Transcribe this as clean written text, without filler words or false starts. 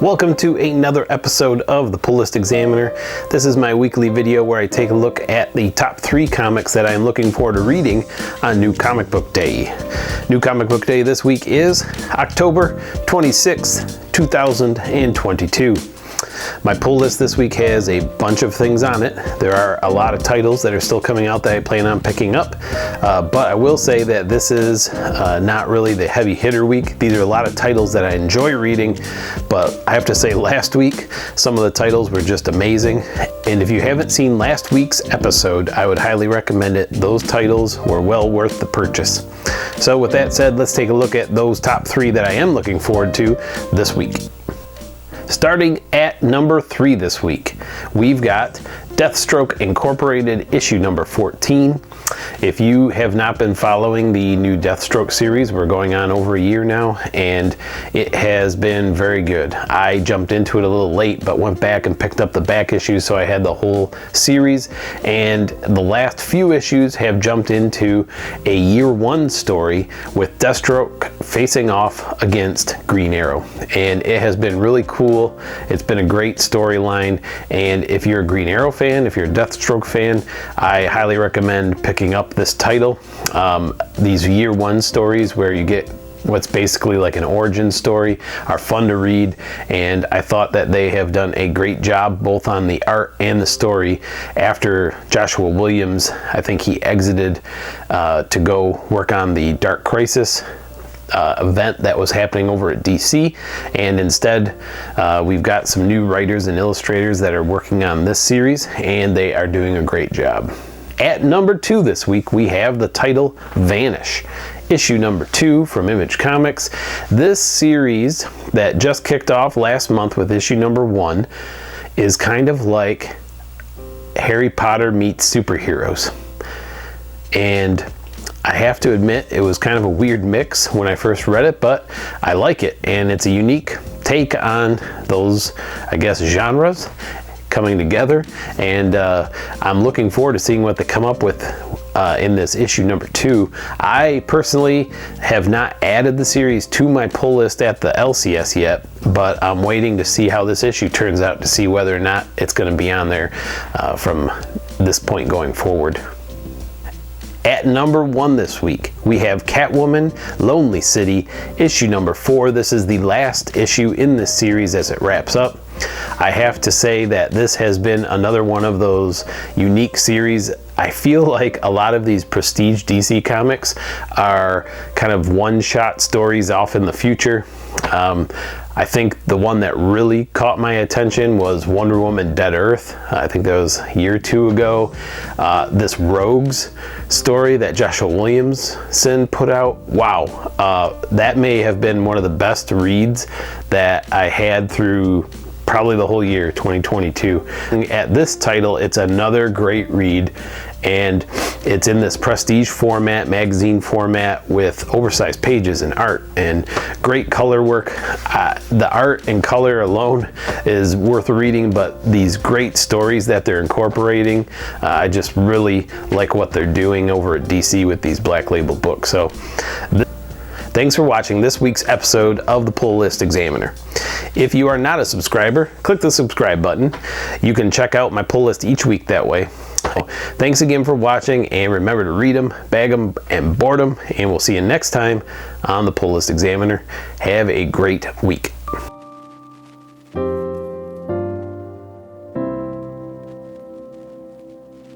Welcome to another episode of the Pull List Examiner. This is my weekly video where I take a look at the top 3 comics that I'm looking forward to reading on New Comic Book Day. New Comic Book Day this week is October 26, 2022. My pull list this week has a bunch of things on it. There are a lot of titles that are still coming out that I plan on picking up, but I will say that this is not really the heavy hitter week. These are a lot of titles that I enjoy reading, but I have to say last week some of the titles were just amazing, and if you haven't seen last week's episode, I would highly recommend it. Those titles were well worth the purchase. So with that said, let's take a look at those top 3 that I am looking forward to this week. Starting at number 3 this week, we've got Deathstroke Incorporated issue number 14. If you have not been following the new Deathstroke series, we're going on over a year now, and it has been very good. I jumped into it a little late, but went back and picked up the back issues, so I had the whole series, and the last few issues have jumped into a year 1 story with Deathstroke facing off against Green Arrow, and it has been really cool. It's been a great storyline, and if you're a Green Arrow fan, if you're a Deathstroke fan, I highly recommend picking up this title. These year 1 stories where you get what's basically like an origin story are fun to read, and I thought that they have done a great job both on the art and the story. After Joshua Williams, I think he exited to go work on the Dark Crisis event that was happening over at DC, and instead we've got some new writers and illustrators that are working on this series, and they are doing a great job. At number 2 this week, we have the title Vanish, issue number 2 from Image Comics. This series that just kicked off last month with issue number 1 is kind of like Harry Potter meets superheroes, and I have to admit it was kind of a weird mix when I first read it, but I like it, and it's a unique take on those, I guess, genres coming together, and I'm looking forward to seeing what they come up with in this issue number 2. I personally have not added the series to my pull list at the LCS yet, but I'm waiting to see how this issue turns out to see whether or not it's going to be on there from this point going forward. At number 1 this week, we have Catwoman Lonely City, issue number 4. This is the last issue in this series as it wraps up. I have to say that this has been another one of those unique series. I feel like a lot of these prestige DC comics are kind of one-shot stories off in the future. I think the one that really caught my attention was Wonder Woman Dead Earth. I think that was a year or 2 ago. This Rogues story that Joshua Williamson put out, wow, that may have been one of the best reads that I had through probably the whole year 2022. At this title, it's another great read, and it's in this prestige format, magazine format, with oversized pages and art and great color work. The art and color alone is worth reading, but these great stories that they're incorporating, I just really like what they're doing over at DC with these Black Label books. So thanks for watching this week's episode of the Pull List Examiner. If you are not a subscriber, click the subscribe button. You can check out my pull list each week that way. Thanks again for watching, and remember to read them, bag them, and board them, and we'll see you next time on the Pull List Examiner. Have a great week.